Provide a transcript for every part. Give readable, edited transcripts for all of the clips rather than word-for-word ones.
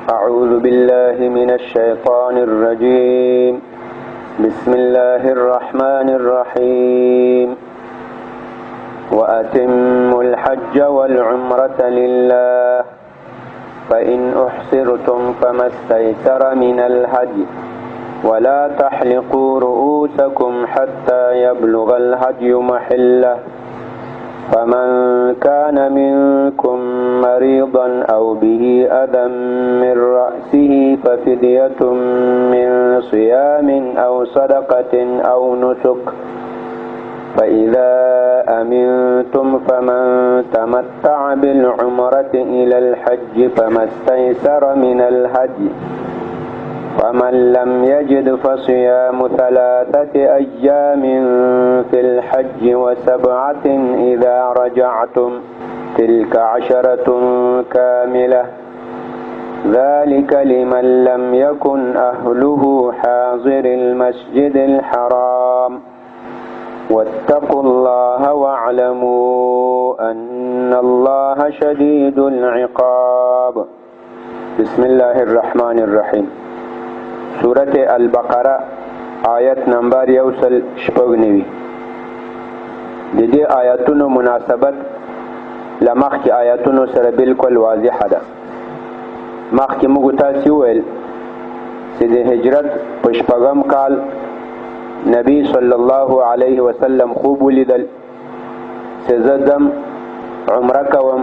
أعوذ بالله من الشيطان الرجيم. بسم الله الرحمن الرحيم. وأتموا الحج والعمرة لله فإن أحصرتم فما استيسر من الهدي ولا تحلقوا رؤوسكم حتى يبلغ الهدي محله فمن كان منكم مريضا أو به أذى من رأسه ففدية من صيام أو صدقة أو نسك فإذا أمنتم فمن تمتع بالعمرة إلى الحج فما استيسر من الهدي ومن لم يجد فصيام 3 أيام في الحج و7 إذا رجعتم تلك 10 كاملة ذلك لمن لم يكن أهله حاضر المسجد الحرام واتقوا الله واعلموا أن الله شديد العقاب. بسم الله الرحمن الرحيم. سورة البقرة آیت نمبر 196. د دې آیاتونو مناسبت لمخکې آیاتونو سره بالکل واضحه ده. مخکې موږ تاسو ویل چې د هجرت په 6م کال نبی صلی الله علیه وسلم خوب ولیدل چې زه ځم عمره کوم.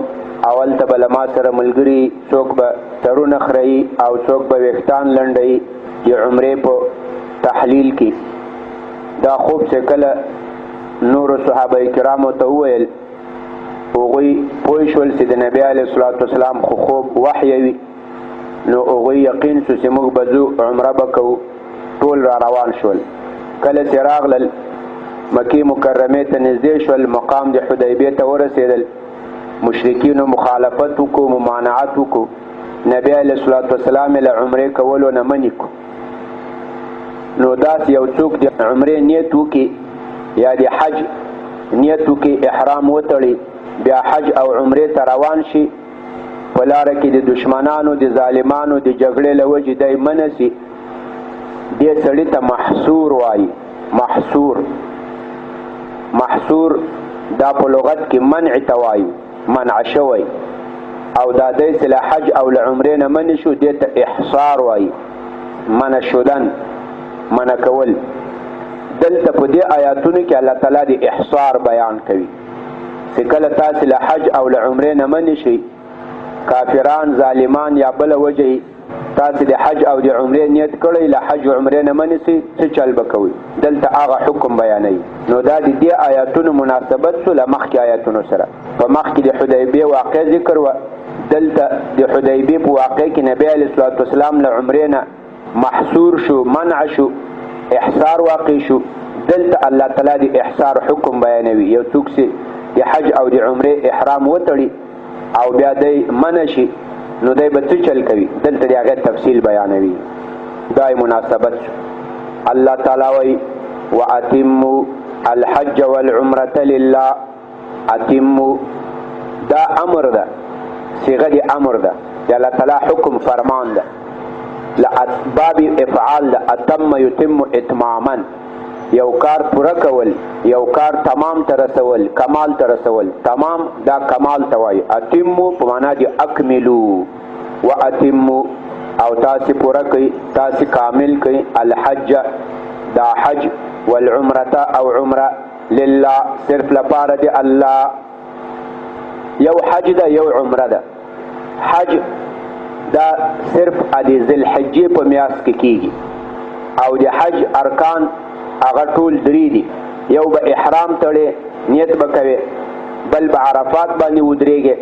اول ته به له ما سره ملګري څوک به ترونه خرئي او څوک به ویښتان لنډوي د عمرې په تحلیل کې. دا خوب چې کله نورو صحابه کرامو ته وویل هغوی پوه شول چې د نبي علیه الصلاة والسلام خو خوب وحی وي، نو هغوی یقین شو چې موږ به ځو عمره به کوو. ټول را روان شول. کله چې راغلل مکې مکرمې ته نږدې شول، مقام د حدیبیې ته ورسېدل. مشرکینو مخالفت وکړو، ممانعت وکړو. نبی علیه الصلاة والسلام له عمرې کولو نه منع کړو. نو داسې یو څوک د عمرې نیت وکړي یا د حج نیت وکړي، احرام وتړي، بیا حج او عمرې ته روان شي، په لاره کې د دشمنانو د ظالمانو د جګړې له وجې دی منع سي، دې سړي ته محصور وایي. محصور دا په لغت کې منع ته وایي، منع شوی. او دا دی چې له حج او له عمرې نه منع شو، دې ته احصار وایي، منع شدن، منع کول. دلته په دې آیاتونو کې الله تعالی د احصار بیان کوي چې کله تاسو له حج او له عمرې نه منع شئ، کافران، ظالمان یا بل وجه تاسو د حج او د عمرې نیت کړی، له حج او عمرې نه منع شئ، څه چل به کوئ؟ دلته هغه حکم بیانوي. نو دا د دې آیاتونو مناسبت سو له مخکې آیاتونو سره. په مخکې د حدیبیې واقع ذکر و، دلته د حدیبیې په واقع کې نبی علیه الصلاة والسلام له عمرې نه محصور شو، منع شو، احصار واقع شو. دلته الله تعالی د احصار حکم بیانوي. یو څوک چې د حج او د عمرې احرام وتړي او بیا دی منع شي، نو دی به څه چل کوي؟ دلته د هغې تفصیل بیانوي. دا مناسبت شو. الله تعالی وایي واتموا الحج والعمرة لله. اتموا دا امر ده، صيغه د امر ده، د الله تعالی حکم فرمان ده. باب افعال ده. اتم یتم اتماما، یو کار پوره کول، یو کار تمام ته رسول، کمال ته رسول. تمام دا کمال ته وایي. اتمو په معنا د اکملو و اتمو، او تاسې پوره کوي، تاسې کامل کوي. الحج دا حج، والعمرة او عمره، لله صرف لپاره د الله. یو حج ده، یو عمره ده. حج دا صرف د ذوالحجې په میاشت کې کیږي، او د حج ارکان هغه ټول 3 دي. یو به احرام تړي، نیت به کوي، بل به عرفات باندې ودرېږي،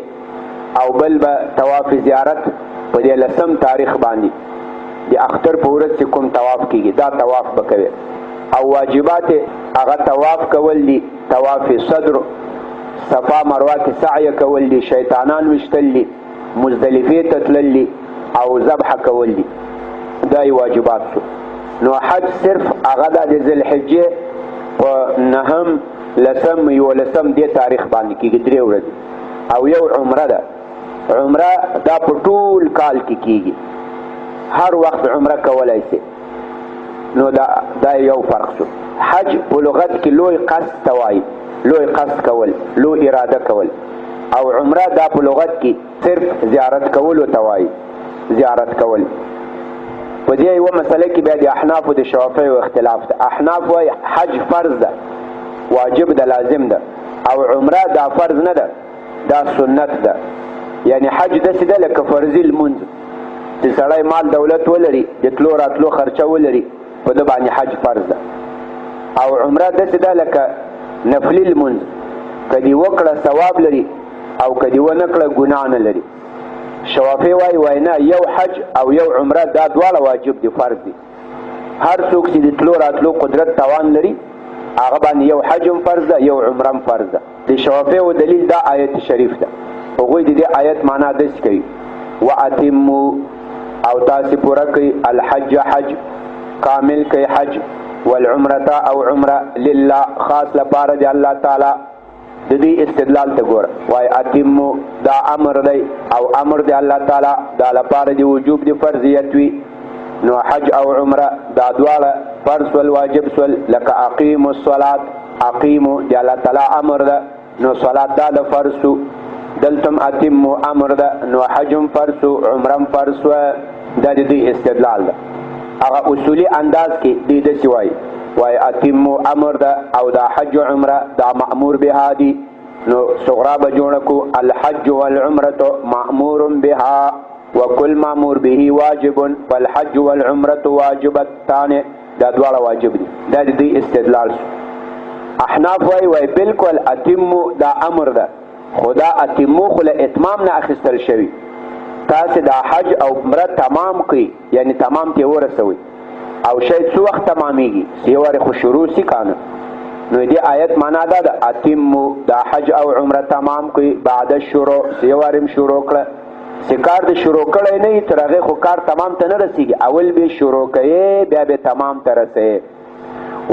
او بل به طواف زیارت په 10 تاریخ باندې د اختر په ورځ چې کوم طواف کیږي دا طواف به کوي. او واجبات هغه طواف کول دي، طواف صدر، صفا مروه کې سعی کول دي، شیطانان وشتل دي، مزدلفه ته تلل دي، او ذبح کول دي. دا واجبات شو. نو حج صرف هغه د ذوالحجې په 9 لسم دې تاریخ باندې کېږي 3 ورځې. او یو عمره ده. عمره دا په ټول کال کې کېږي، هر وخت عمره کولای شي. نو دا یو فرق شو. حج په لغت کې لوی قصد ته وایي، لوی قصد کول، لوی اراده کول. او عمره دا په لغت کې صرف زیارت کولو ته وایي، زیارت کول. په دې یوه مسله کې بیا د احنافو د شافعیو اختلاف ده. احناف وایي حج فرض ده، واجب ده، لازم ده، او عمره دا فرض نه ده، دا سنت ده. یعنی حج داسې ده لکه فرضي لمونځ چې سړی مال دولت ولري، د تلو راتلو خرچه ولري، په ده باندې حج فرض ده. او عمره داسې ده لکه نفلي لمونځ، که دې وکړه ثواب لري او که دې ونه کړه ګناه نه لري. شوافی وایي نه، یو حج او یو عمره دا دواړه واجب دي، فرض دي. هر څوک چې د تلو راتلو قدرت توان لري هغه باندې یو حج هم فرض ده، یو عمره هم فرض ده. د شوافیو دلیل دا آیت شریف ده. هغوی د دې آیت معنا داسې کوي: واتموا، او تاسې پوره کوي، الحج حج، کامل کوي حج، والعمرة او عمره، لله خاص لپاره دی الله تعالی. د دې استدلال ته ګوره، وای اتمو دا امر دی او امر دی الله تعالی، دا لپاره دی وجوب دی فرضیت وي. نو حج او عمره دا دواړه فرض ول، واجب سول. لکه اقیموا الصلاة، اقیمو دی الله تعالی امر ده، نو صلات دا د فرض سو. دلتم اتمو امر ده، نو حجم فرض سو، عمرم فرض سو. دا د دې استدلال ده. هغه اصولی انداز کې دی داسې وای اتمو امر ده او دا حج و عمره دا مأمور بها دي. نو صغرا به جوړه کو: الحج والعمرة مأمور بها وكل مأمور به واجب فالحج والعمرة واجبتان. دا دواړه واجب دي. دا د دې استدلال شو. احناف وای بالکل اتمو دا امر ده، خدا اتمو خو له اتمام نه اخیستل شوی. تاسې دا حج او عمره تمام کړئ، یعنی تمام ته ورسوئ. او شاید څو وخت تمامیږي، سیوارې خو شروع سي کانه. نو دې آیت معنا دا ده اتمو دا حج او عمره تمام کړئ بعد الشروع، سیوارې شروع کړه. چې کار د شروع کړی نه وي تر هغې خو کار تمام ته نه رسېږي، اول به شروع کوې بیا به تمام ته رسوې.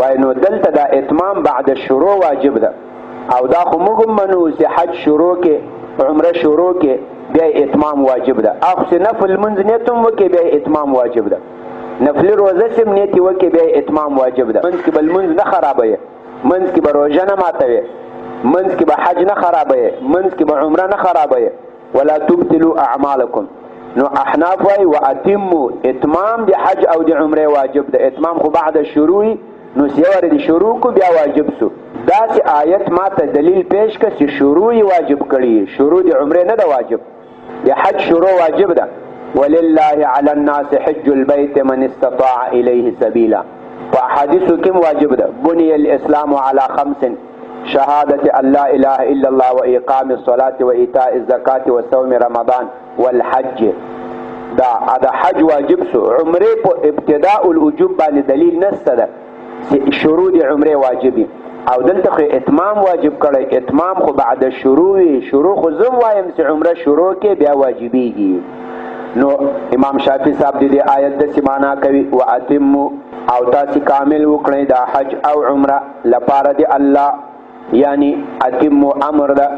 وایي نو دلته دا اتمام بعد الشروع واجب ده. او دا خو موږ هم منو چې حج شروع کې، عمره شروع کې، بیا اتمام واجب ده. اخو چې نفل لمونځ نیت هم وکړې بیا اتمام واجب ده. نفلی روزه سم نیت وکړې بیا اتمام واجب ده. منځ کې به لمونځ نه خرابوي، منځ کې به روژه نه ماتوي، منځ کې به حج نه خرابوي، منځ کې به عمره نه خرابوي. ولا تبطلوا اعمالکم. نو احناف وایي واتموا، اتمام د حج او د عمره واجب ده. اتمام خو بعد شروع، نو سیوارې د شروع کو بیا واجب سو. داسې آیت ما ته دلیل پیش کړه چې شروع یې واجب کړي، شروع د عمره نه ده واجب. د حج شروع واجب ده. ولله على الناس حج البيت من استطاع إليه سبيلا. فحديث كم واجب ده. بني الإسلام على 5: شهادة أن لا إله إلا الله وإقام الصلاة وإيتاء الزكاة وصوم رمضان والحج. دا حج واجب سو. عمره په ابتداء الوجوب باندې دلیل نشته ده شروع د عمره واجبي. او دلته خو اتمام واجب کړی. اتمام خو بعد شروع، شروع خو زم وایم چې عمره شروع کې بیا واجبېږي. نو امام شافعي صاحب دې آیت د معنا کوي واتمو، او تاسې کامل وکړئ دا حج او عمره لپاره دی الله. یعنی اتمو امر ده.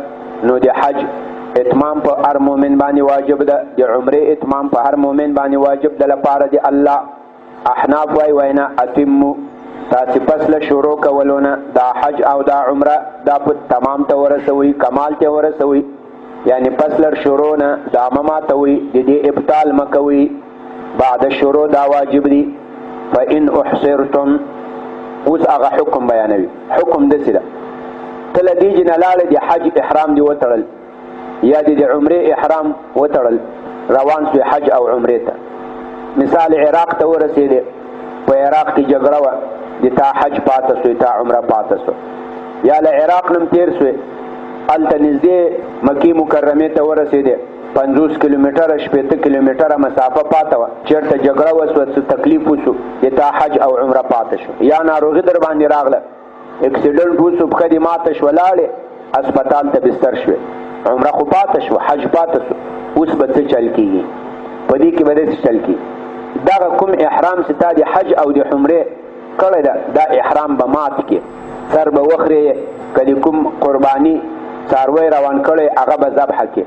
نو د حج اتمام په هر مؤمن باندې واجب ده، د عمره اتمام په هر مؤمن باندې واجب ده لپاره دی الله. احناف وایي وینا اتمو تاسې پس له شروع کولونه دا حج او دا عمره دا په تمام ته ورسوئ، کمال ته ورسوئ. یعنی پس لر شروع نه دا مماتوي، د دې ابطال مکوي. بعد شروع دا واجب دي. فإن احصرتم، اوس هغه حکم بیانوي. حکم داسې ده ته له دې جنه لاړې د حج احرام دې وتړل یا د عمرې احرام وتړل، روان سوی حج او عمرې ته. مثال عراق ته ورسېدې، په عراق کې جګړه وه، د تا حج پاته سوی، تا عمره پاته سو. یا له عراق نم تیر سوی، هلته نږدې مکې مکرمې ته ورسېدې، 50 کیلومتره 60 کیلومتره مسافه پاته وه، چېرته جګړه وسوه، څه تکلیف وسو، د تا حج او عمره پاته شو. یا ناروغي در باندې راغله، اکسیډنټ وسو، پښه دې ماته شوه، لاړې اسپتال ته بستر شوې، عمره خو پاته شو، حج پاته سو. اوس به څه چل کېږي؟ په دې کې به داسې چل کېږي دغه کوم احرام چې تا د حج او د عمرې کړی ده دا احرام به مات کې، سر به وخرې، که د کوم قرباني څاروی روان کړی هغه به ذبحه کې،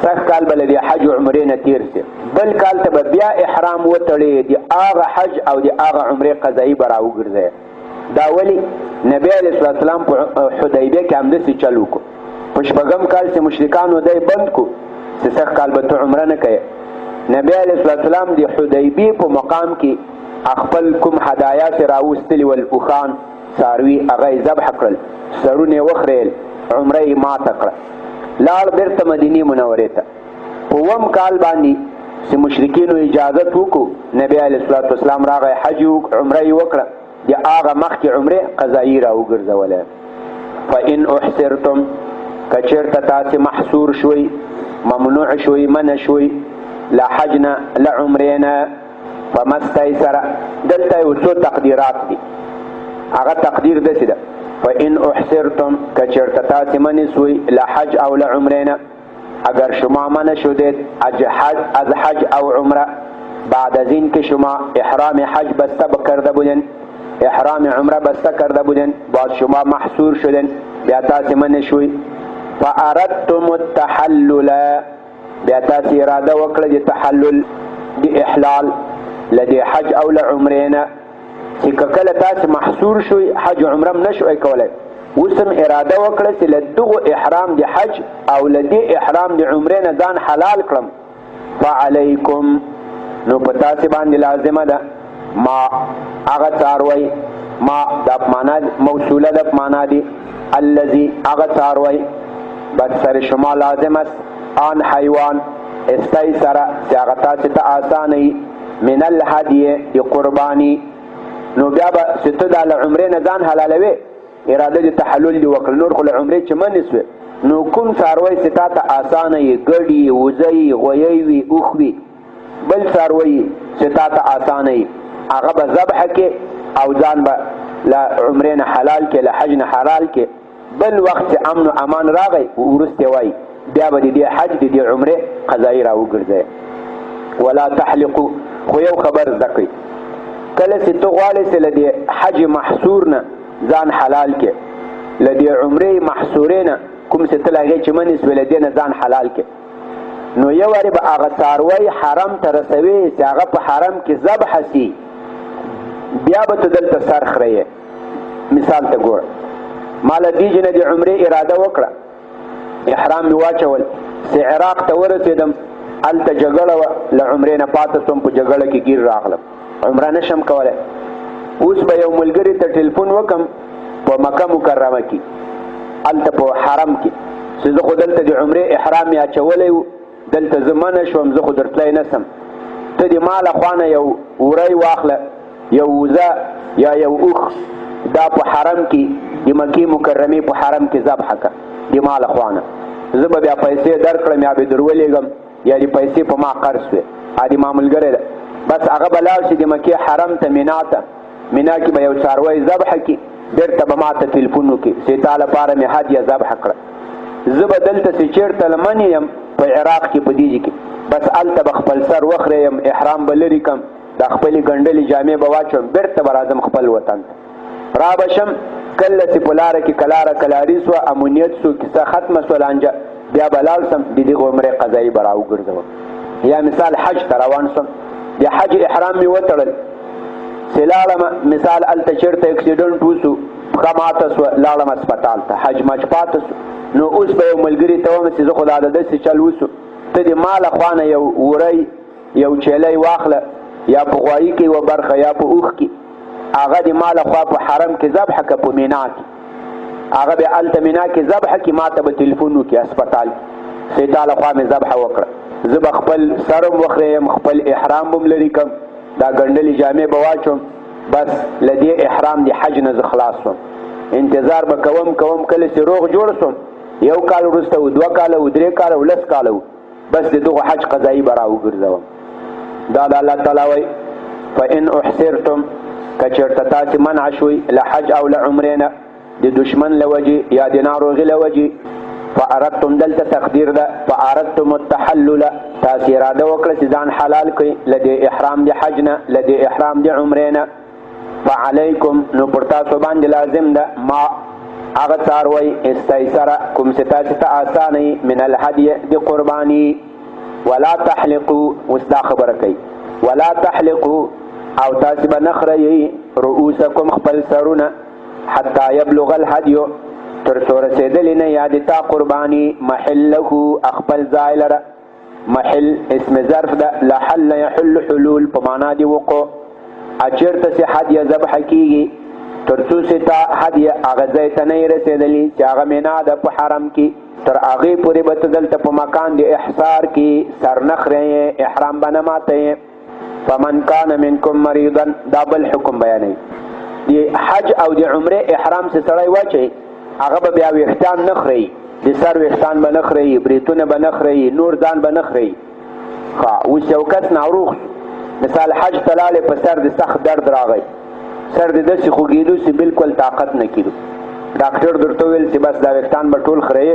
سخ کال بل دی حج و عمرې نه تیر سي بل کال ته بیا احرام وتړي دی هغه حج او دی هغه عمرې قضایي به راوګرځي. دا ولی نبی علیه الصلاة والسلام په حدیبیه کې همداسې چل وکړو. په شپږم کال چې مشرکانو دی بند کو چې سخ کال به ته عمره نه کوې. نبی علیه الصلاة والسلام د حدیبیې په مقام کې خپل کوم هدایا چې راوستلي ول اوښان څاروي هغه یې ذبح کړل، سرونه یې وخریل، عمره یې ماته کړه، لاړ بېرته مدینې منورې ته. په اووم کال باندې چې مشرکینو اجازت وکړو نبی علیه الصلاة والسلام راغی حج عمره یې وکړه، د هغه مخکې عمرې قضایي راوګرځولی. فإن احصرتم که چېرته تاسې محصور شوئ، ممنوع شوئ، منع شوئ له حج نه له عمرې نه، فما استیسره دلته یو څو تقدیرات دي. هغه تقدیر داسې ده فإن احصرتم که چېرته تاسې منع سوئ له حج او له عمرې نه، اگر شما منع شدید از حج او عمره بعد از این که شما احرام حج بسته کرده بودین، احرام عمره بسته کرده بودین، بعد شما محصور شدین، بیا تاسې منع شوئ. فاردتم التحلل بیا تاسې اراده وکړه د تحلل د احلال لدې حج او له عمرې نه، چې که کله تاسې محصور شوئ حج عمره هم نه شوئ کولی، اوس هم اراده وکړه چې له دغو احرام د حج او له دې احرام د عمرې نه ځان حلال کړم. فعلیکم نو په تاسې باندې لازمه ده ما هغه څاروی، ما دا معنا موصوله ده په معنا دي الذي هغه څاروی بس سر شما لازم است آن حیوان استیسره چې هغه تاسې ته آسانه من الهدیه د قرباني. نو بیا به چې ته دا له عمرې نه ځان حلالوې اراده د تحلل دې وکړه، نور خو له عمرې چې منې سوې نو کوم څاروی چې تا ته آسانه یې ګډي وزۍ غویی وي اوښ وي، بل څاروی چې تا ته آسانه یې هغه به ذبح کې او ځان به له عمرې نه حلال کې له حج نه حلال کې. بل وخت چې امن و امان راغی وروسته وایي بیا به د دې حج د دې عمرې قضایي راوګرځئ. ولا تحلقو خو یو خبر زده کړئ، کله چې ته غواړې چې له دې حج محصور نه ځان حلال کې، له دې عمرې محصورې نه کوم چې ته له هغې چې منې سوې له دې نه ځان حلال کې، نو یو وارې به هغه څاروی حرم ته رسوې چې هغه په حرم کې ذبح سي، بیا به ته دلته سر خرئ. مثال ته ګوره، ما له دې جنه د عمرې اراده وکړه، احرام مې واچول، چې عراق ته ورسېدم هلته جګړه وه، له عمرې نه پاته سوم، په جګړه کې ګیر راغلم، عمره نشم کولی. اوس به یو ملګري ته ټلیفون وکړم په مکه مکرمه کې هلته په حرم کې چې زه خو دلته د عمرې احرام مې اچولی و، دلته زه منع شوم، زه خو درتلی نسم، ته د ما له خوا نه یو وری واخله، یو وزه یا یو اوښ، دا په حرم کې د مکې مکرمې په حرم کې ذبح کړه د ما له خوا نه، زه به بیا پیسې درکړم یا به درولېږم یا د پیسې په ما قرض شوې، د ما ملګری ده، بس هغه به لاړ شي د مکې حرم ته مینا ته، مینا کې به یو څاروی ذبح کړي، بېرته به ما ته تلیفون وکړي چې تا لپاره مې هدیه ذبح کړه. زه به دلته چې چېرته له منې یم په عراق کې په دې کې بس هلته به خپل سر وخرېیم، احرام به لرې کړم، دا خپلې ګنډلې جامې به واچوم، بېرته به راځم خپل وطن ته، را به شم کله چې په لاره کې کلاره کلاري سوه، امنیت سو، کیسه ختمه سوه لانجه، بیا به لاړ سم د دغې عمرې قضایي به راوګرځوم. یا مثال حج ته روان سم، د حج احرام مې وتړل چې لاړم، مثال هلته چېرته اکسیډنټ وسو، پښه ماته سوه، لاړم هسپتال ته، حج مج پاته سو، نو اوس به یو ملګري ته وایم چې زه خو دا د داسې چل وسو، ته د ما له خوا نه یو وری یو چیلی واخله، یا په غوایي کې یوه برخه یا په اوښ کې، هغه د ما له خوا په حرم کې ذبح کړه، په مینا کې هغه بیا هلته مینا کې ذبح کړي، ما ته به تلیفون وکړي هسپتال چې تا له خوا مې ذبح وکړه، زه به خپل سر هم وخرېیم، خپل احرام به هم لرې کړم، دا ګنډلې جامې به واچوم، بس له دې احرام د حج نه زه خلاص شوم. انتظار به کوم کله چې روغ جوړ شوم، یو کال وروسته و، 2 کاله و، 3 کاله و، 10 کاله و، بس د دغو حج قضایي به راوګرځوم. دا د الله تعالی وایي فإن احصرتم که چېرته تاسې منع شوئ له حج او له عمرې نه د دشمن له وجې یا د ناروغي له وجې، فاردتم دلته تقدیر ده، فاردتم التحلل تاسې اراده وکړه چې ځان حلال کړئ له دې احرام د حج نه، له دې احرام د عمرې نه، فعلیکم نو پر تاسو باندې لازم ده ما هغه څاروی استیسره کوم چې تاسې ته آسانوي من الهدي د قرباني ولا تحلقوا اوس دا خبره کوي ولا تحلقوا او تاسې به نه خرئ رؤوسکم خپل سرونه حتی یبلغ الهدي تر څو رسېدلې نه یا د تا قرباني محله خپل ځای لره محل اسم ظرف ده لحل يحل حلول په معنا دی وقوع اچرته چې هدیه ذبح کیږي تر څو چې تا هدیه هغه ځای ته نه رسېدلې چې هغه مینا ده په حرم کې تر هغې پورې به ته دلته په مکان د احصار کې سر نه خرئ احرام به نه ماتئ فمن کان منکم مریضا دا بل حکم بیانوي د حج او د عمرې احرام چې سړی واچوي هغه به بیا ویښتان نه خرئ د سر ویښتان به نه خرئ بریتونه به نه خرئ نور ځان به نه خرئ اوس یو کس ناروغ مثال حج ته لاړې په سر د سخت درد راغی سر د داسې خوږېدو چې بلکل طاقت نه کېدو ډاکټر درته وویل چې بس دا ویښتان به ټول خرئ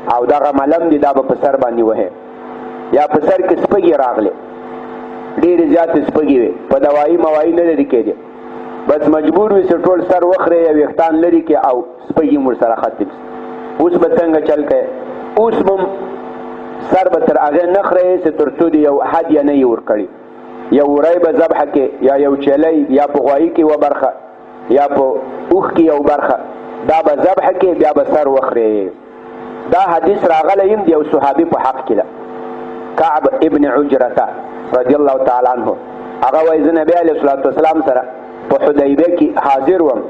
او دغه ملم دی دا به په سر باندې وهې یا په سر کې سپږې راغلې ډېرې زیاتې سپږې وې په دوایي موایي نه لرې کېدې بس مجبور وي چې ټول سر وخرئ یا ویښتان لرې کړې او سپږې هم ورسره ختم شي اوس به څنګه چل کوې اوس به سر به تر هغې نه خرئ چې تر څو د یو هدیه نه یې ورکړي یو وری به ذبحه کې یا یو چلی یا په غوایي کې یوه برخه یا په اوښ کې یو برخه دا به ذبحه کې بیا به سر وخرئ دا حدیث راغلی یم د یو صحابي په حق کې ده کعب ابن عجرته رضی الله تعالی عنه هغه وایي زه نبی علیه الصلاة والسلام سره په حدیبیه کې حاضر وم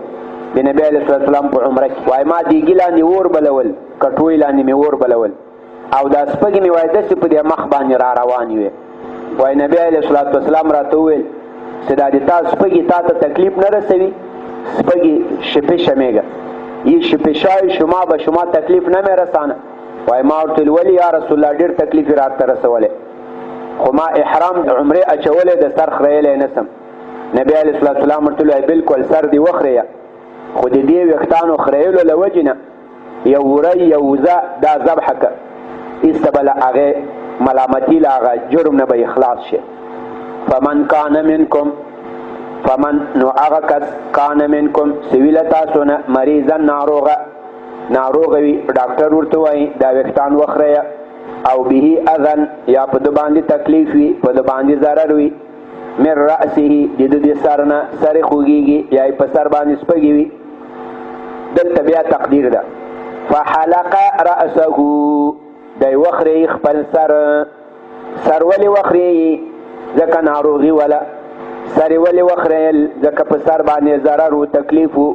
د نبی علیه الصلاة والسلام په عمره کې وایي ما دیګي لاندې اور بلول کټوۍ لاندې مې اور بلول او دا سپږې مې وایي داسې په دې مخ باندې را روانې وې وایي نبی علیه الصلاة والسلام راته وویل چې دا د تا سپږې تا ته تکلیف نه رسوي سپږې شپې شمیږه یه شپشای شما به شما تکلیف نمی رسانه وای ما ورته ولی یا رسول الله ډیر تکلیف راته رسوله خو ما احرام د عمره اچوله د سر خریلې نسم نبی علیه الصلاة والسلام ورته وی بالکل سر دی وخریا خو د دې وختانو خریلو لوجنه یو وری یو وزا دا ذبحک استبل هغه ملامتی لاغه جرم نه به اخلاص شه فمن کان منکم فمن نو هغه کس کان منکم سویل تاسو نه مریضا ناروغه وي ډاکټر ورته وایي دا ویښتان وخرئ او به اذن یا په د باندې تکلیف وي په د باندې ضرر وي من رأسه د د سر نه سر خوږېږي یا په سر باندې سپږې وي دلته بیا تقدیر ده فحلق رأسه دی وخرئ خپل سر ولې وخرئ ځکه ناروغي ولا سر ولی وخریل ځکه په سر باندې ضرر و تکلیف و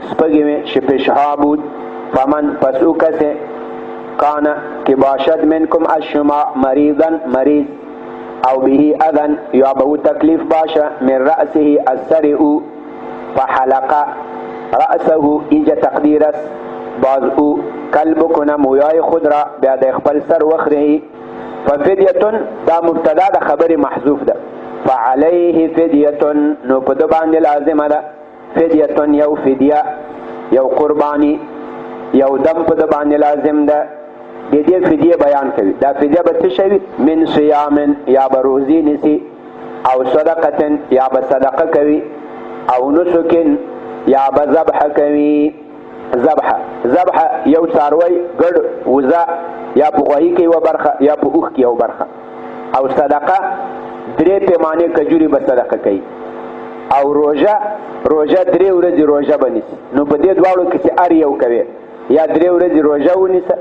سپږې مې شپشها بود فمن پس او کسې کانه که باشد منکم الشما مریضا مریض او به اذن یا به او تکلیف باشه من رأسه از سر او فحلق رأسه اینجا تقدیر است باز او کلب کنه مویای خود را بیا د خپل سر وخرئ ففدیتون دا مبتدا د خبر محذوف ده فعليه فدیه نو په د باندې لازمه ده فدیه یو فدیه یو قربانی یو دم په د باندې لازم ده د دې فدیه بیان کوي دا فدیه به څه شي من صيام یا به روزي نسی او صدقه یا به صدقه کوي او نسک یا به ذبح کوي ذبح یو څاروی ګډ وزا یا په غوهی کې یو برخه یا په اوښ کې یو برخه او صدقه درې پیمانه کجوري به صدقه کوي او روژه 3 ورځې روژه بنیسي نو په دې دواړو کې چې ار یو کوي یا 3 ورځې روژه ونیسه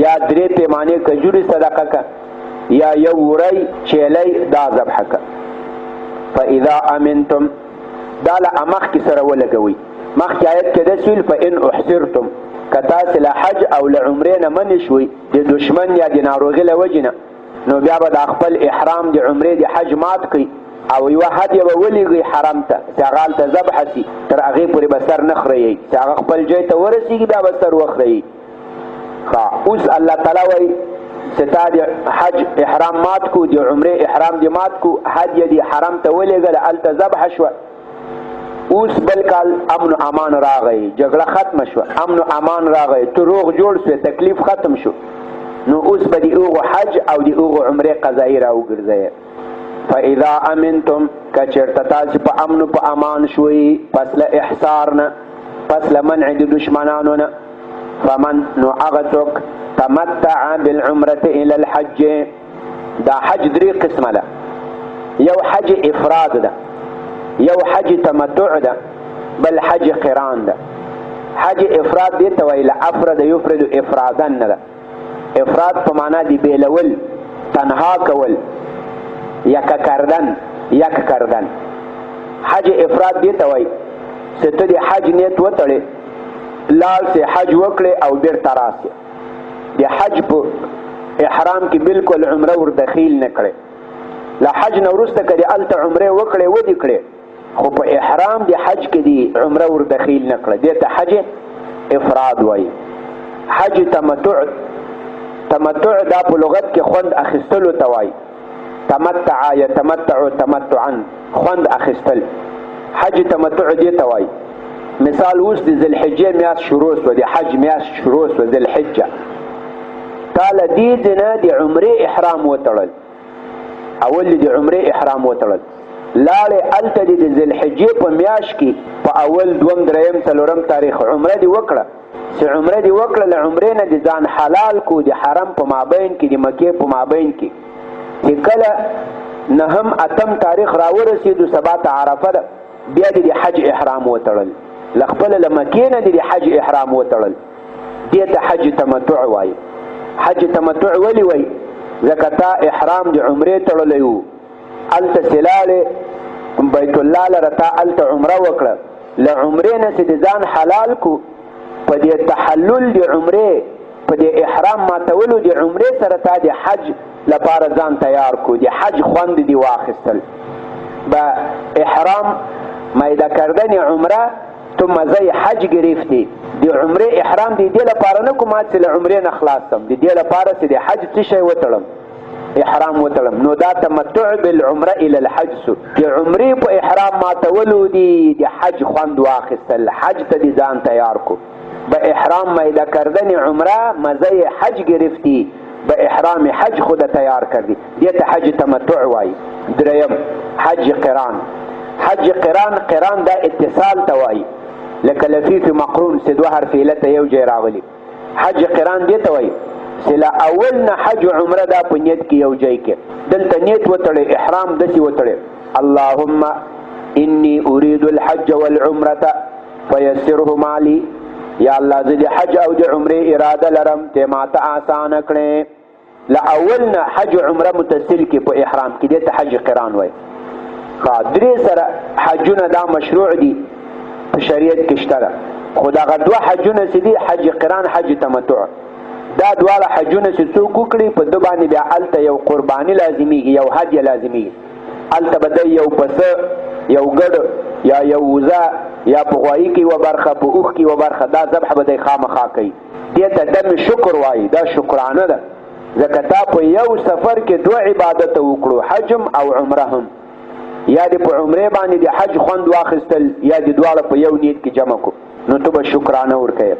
یا 3 پیمانه کجوري صدقه کا یا یو وری چیلې دا ذبح کا فاذا امنتم دا له امخ کې سره ولګوي مخکې آیت کې د سویل فان احصرتم کتا سله حج او لعمره نه من شوي د دشمن یا د ناروغي له وجنه نو بیا به د خپل احرام د عمره د حج مات کوي او یو هدیه به ولېږي حرم ته چې هغه هلته ذبح سي تر هغې پورې به سر نه خرئ چې هغه خپل ځای ته ورسېږي بیا به سر وخرئ اوس الله تعالی وایي چې تا د حج احرام مات کو د عمره احرام د مات کو هدیه د حرم ته ولېږله هلته ذبح شوه اوس بل کال امن و امان راغی جګړه ختم شوه امن و امان راغی تو روغ جوړ شو تکلیف ختم شو نو اوس به د هغو حج او د هغو عمرې قضایي راوګرځئ فاذا امنتم که چېرته تاسې په امن و په امان شوئ پس له احصار نه پس لمنع د دشمنانو نه. فمن نو هغه څوک تمتع بالعمرة الى الحج. دا حج درې قسمه ده، یو حج افراد ده، یو حج تمتع ده، بل حج قران ده. حج افراد دې ته وایي افرد یفرد افرادا نه ده. افراد په معنا دی بیلول، تنها کول، یک کردن. حج افراد دې ته وایي چې ته د حج نیت وتړې، لاړ سې حج وکړې او بیرته راسې. د حج په احرام کې بالکل عمره ور دخیل نه کړې. له حج نه وروسته که دې هلته عمرې وکړې ودې کړې، خو په احرام د حج کې دې عمره ور دخیل نه کړه، دې ته حج افراد وایي. حج تمتع دا په لغت کې خوند اخیستلو ته وایي. تمتع یتمتع تمتعا، خوند اخیستل. حج تمتع دې ته وایي. مثال اوس د ذوالحجې میاشت شروع شوه، د حج میاشت شروع شوه، ذوالحجه. تا له دې نه د عمرې احرام وتړل، اول د عمرې احرام وتړل، لاړې هلته دې د ذوالحجې په میاشت کې په اول دوم دریم څلورم تاریخ عمره دې وکړه. چې عمره دې وکړه، له عمرې نه دې ځان حلال کو د حرم په مابین کې، د مکې په مابین کې. چې کله نهم اتم تاریخ راورسېدو، سبا ته عرفه ده، بیا دې د حج احرام وتړل، له خپله له مکې نه دې د حج احرام وتړل. دې ته حج تمتع وایي. حج تمتع ولې وایي؟ ځکه تا احرام د عمرې تړلی و، هلته سلالې بیت الله لره تا هلته عمره وکړه، له عمرې نه چې د ځان حلال کو، په دې تحلل د عمرې، په دې احرام ماتولو د عمرې سره تا د حج لپاره ځان تیار کو، د حج خوند دې واخیستل. با احرام میده کردن عمره تو مزه حج گرفتی. د عمرې احرام دې لپاره نه کوم چې له عمرې نه خلاصم، دې لپاره چې د حج څه شی وتړم، احرام وتړم. نو دا تمتع بالعمره الى الحج سو، د عمرې په احرام ماتولو دی د حج خوند واخیستل، حج ته دې ځان تیار کو. به احرام میده کردن عمره مزه حج گرفتی، به احرام حج خود تیار کردی، دې ته حج تمتع وایي. دریم حج قران. حج قران دا اتصال ته وایي، لکه لفیف مقرون چې دوه حرف علت یو ځای راولي. حج قران دې ته وایي چې له اول نه حج عمره دا په نیت کې یو ځای کې. دلته نیت وتړې، احرام داسې وتړې، اللهم انی اريد الحج والعمره فيسرهما لي. یا الله زه د حج او د عمرې اراده لرم، ته ماته آسانه کړې. له اول نه حج عمره متصل کې په احرام کې، دې ته حج قران وایي. درې سره حجونه دا مشروع دي په شریعت کې شته ده، خو دغه دوه حجونه چې دي، حج قران، حج تمتع، دا دواړه حجونه چې څوک وکړي په ده باندې بیا هلته یو قرباني لازمیږي، یو هدیه لازمیږي. هلته به دی یو پسه، یو ګډ، یا یو وزه، یا په غوایي کې یوه برخه، په اوښ کې یوه برخه، دا ذبح به دی خامخا کوي. دې ته دم شکر وایي، دا شکرانه ده. ځکه تا په یو سفر کې دوه عبادته وکړو، حجم او عمره هم. یا دې په عمرې باندې د حج خوند واخیستل، یا دې دواړه په یو نیت کې جمع کو، نو ته به شکرانه ورکوې.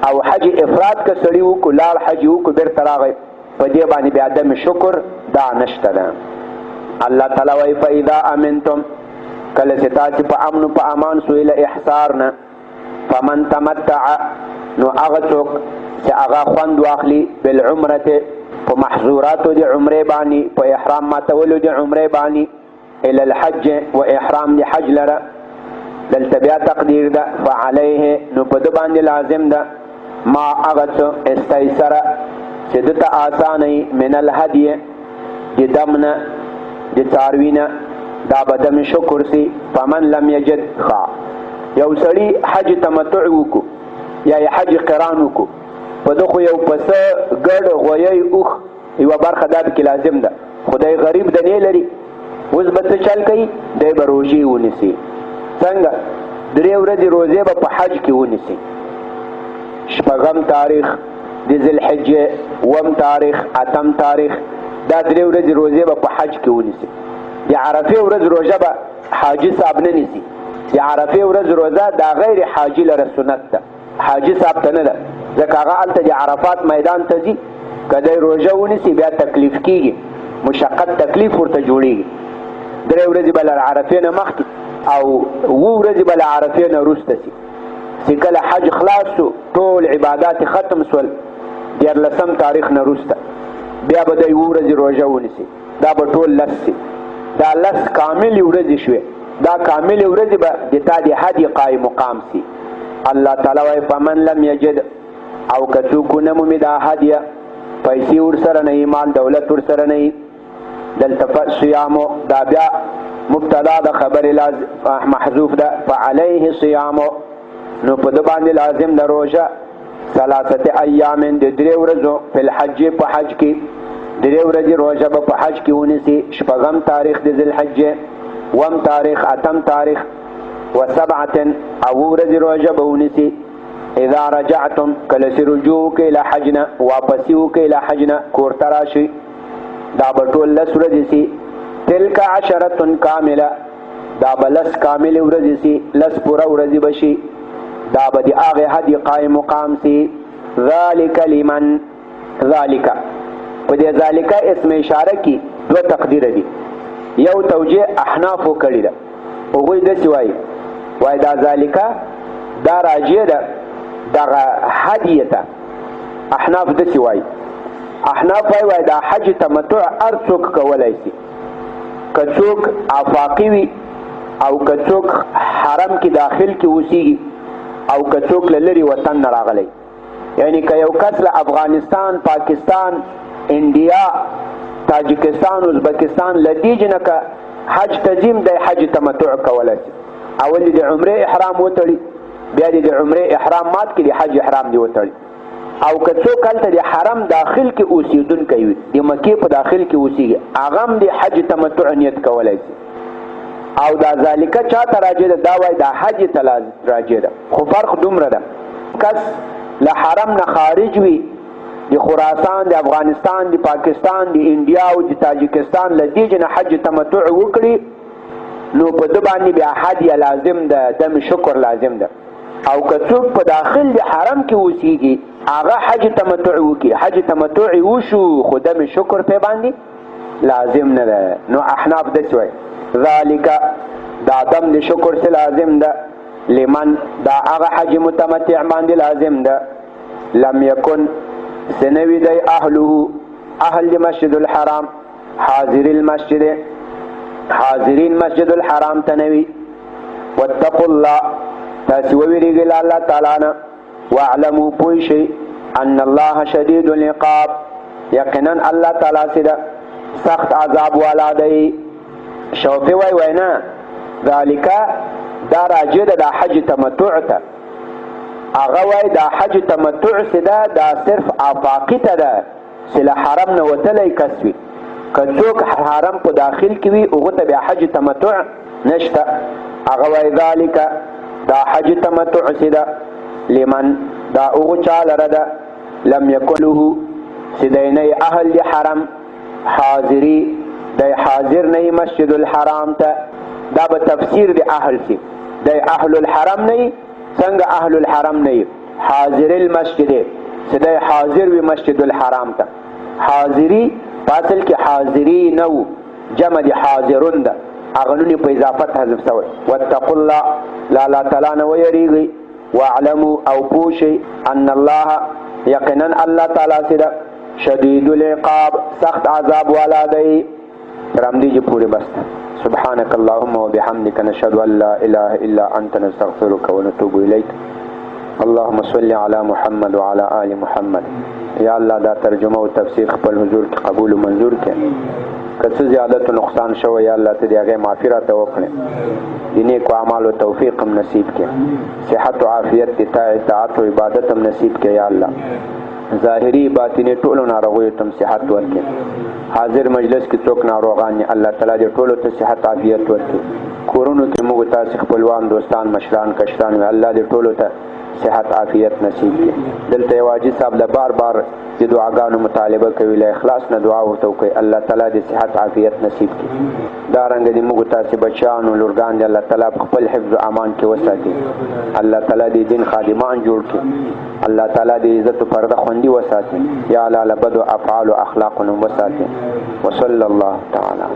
او حج افراد که سړي وکړو، لاړ حج وکړو بیرته راغی، په دې باندې بیا دم شکر دا نشته ده. الله تعالی وایي فاذا امنتم، کله چې تاسې په امن په امان سوئ له احصار نه، فمن تمتع، نو هغه څوک چې هغه خوند واخلي بالعمرة په محظوراتو د عمرې باندې، په احرام ماتولو د عمرې باندې، الى الحج و احرام د حج لره. دلته بیا تقدیر ده فعليه، نو په ده باندې لازم ده ما هغه څه استیسره چې ده ته آسانه من الهدي، د دم نه، د څاروي نه، دا به دم شکر سي. فمن لم یجد، یو سړي حج تمتع وکړو یا حج قران وکړو، په ده خو یو پسه، ګډ، غویی، اوښ یوه برخه دا پکې لازم ده، خدای غریب ده نه لري، اوس به څه چل کوي؟ دی به روژې ونیسي. څنګه؟ 3 ورځې روژې به په حج کې ونیسي. 8 تاریخ د ذوالحجې، 1 تاریخ، 8 تاریخ، دا 3 ورځې روژې به په حج کې ونیسي. د عرفې ورځ روژه به حاجي صاحب نه نیسي. د عرفې ورځ روژه دا غیر حاجي لره سنت ده، حاجي صاحب ته نه ده، ځکه هغه هلته د عرفات میدان ته ځي. که دی روژه ونیسي بیا تکلیف کېږي، مشقت تکلیف ورته جوړېږي. 3 ورځې به له عرفې نه مخکې او 2 ورځې به له عرفې نه وروسته سي. چې کله حج خلاص شو ټول عبادات ختم سول 14 تاریخ نه وروسته بیا به د 1 ورځې روژه ونیسي دا به ټول لس سي دا لس کاملې ورځې شوې دا کاملې ورځې به د تا د هدي قایم مقام سي الله تعالی وایي فمن لم یجد او که څوک ونه مومي دا هدیه پیسې ورسره نه مال دولت ورسره نه دلته صیامو دا بیا مبتدا د خبرې محذوف ده فعليه صیامو نو په د باندې لازم د روژه 3 ایام د 3 ورځو په الحج په حج کې 3 ورځې روژه به په حج کې ونیسي 8 تاریخ د ذوالحجه 1 تاریخ 8 تاریخ و7 او ورځې روژه به ونیسي اذا رجعتم کله چې رجوع وکئ له حجنا واپسې وکئ له حجنا کور ته راشئ دا به ټول 10 ورځې سي تلک 10 کامله دا به 10 کاملې ورځې سي 10 پوره ورځې به شي دا به د هغې هدي قایم مقام سي ذلک لمن ذلک په دې ذالک اسم اشاره کې 2 تقدیر دي یو توجیه احنافو کړی ده هغوی داسې وایي دا ذالک دا راجع ده دغه هدیه ته احناف داسې وایي احناف وایي دا حج تمتع هر څوک کولی سي که څوک آفاقي وي او که څوک حرم کې داخل کې اوسیږي او که څوک له لرې وطن نه راغلی یعنی که یو کس له افغانستان پاکستان انډیا تاجکستان ازبکستان له دې جنه که حج تزیم دی حج تمتع کولی سي اول د عمرې احرام وتړي بیا د عمرې احرام مات کړي د حج احرام دی وتړي او که څوک هلته د حرم داخل کې اوسېدونکی وي د مکې په داخل کې اوسېږي هغه هم د حج تمتع نیت کولی سي او دا ذالکه چاته راجع ده دا وایي دا حج ته راجع ده خو فرق دومره ده کس له حرم نه خارج وي د خراسان د افغانستان د پاکستان د انډیا او د تاجکستان له دې جنه حج تمتع وکړي نو په ده باندې بیا هدیه لازم ده دم شکر لازم ده او که څوک په داخل د حرم کې اوسېږي هغه حج تمتع وکړي حج تمتع وشو خو دم شکر پې باندې لازم نه ده نو احناف داسې وایي ذالک دا دم د شکر سے لازم ده لمن دا هغه حج متمتع باندې لازم ده لم یکن سنوی دی اهله اهل مسجد الحرام حاضر المسجد حاضرین مسجد الحرام تنوی واتقوا الله تاسو ویریږئ الله تعالی نه واعلموا پوه شئ ان الله شدید العقاب یقینا الله تعالی سره سخت عذاب والا دی شوفی وای نه ذالک دا راجع ده دا حج تمتع ته هغه وای دا حج تمتع سده دا صرف آفاقی ته ده چې له حرم نه وتلی کس وي که څوک حرم په داخل کې وي هغه ته بیا حج تمتع نشته هغه وای ذالک دا حج تمتع سده لمن دا هغه چا لره ده لم یکن له سدینی اهل حرم حاضری دی حاضر نه مسجد الحرام ته دا به تفسیر دی اهل سی دی اهل الحرم نه څنګه اهل الحرم نه حاضر المسجد چې دی حاضر وي مسجد الحرام ته حاضری فاصل کې حاضری نو جمع دی حاضرون ده اغنونی په اضافت حذف شوی واتقوا الله لا لا تعالی نه ویریږي واعلموا او پوشي ان الله یقینا الله تعالی سره شدید العقاب سخت عذاب والا دی رمدی جی پوری بستا سبحانك اللهم وبحمدك نشهد ان لا اله الا انت نستغفرك ونتوب اليك اللهم صل على محمد وعلى آل محمد یا الله دا ترجمه او تفسیر خپل حضور کې قبول او منظور کړي کڅ زیادت او نقصان شو یا الله ته دغه معافرت وکړي دیني کو اعمال او توفیق هم نصیب کړي صحت او عافیت اطاعت او عبادت هم نصیب کړي یا الله ظاهری باطنی ټولو ناروغیو ته صحت ورکړي حاضر مجلس کې څوک ناروغان دي الله تعالی دې ټولو ته صحت عافیت ورکړي کورونو کې موږ تاسو خپلوان دوستان مشران کشران الله دې ټولو ته صحت عافیت نصیب کړي دلته واجب صاحب له بار بار د دعاګانو مطالبه کوي له اخلاص نه دعا ورته کوي الله تعالی دې صحت عافیت نصیب کړي دا رنګ دې موږ تاسو بچیانو لورګان دې الله تعالی خپل حفظ او امان کې وساتي الله تعالی دې دین خادمان جوړ کړي الله تعالی دې عزت او پرده خوندي وساتي یا الله لبد افعال او اخلاق نو وساتي وصلی الله تعالی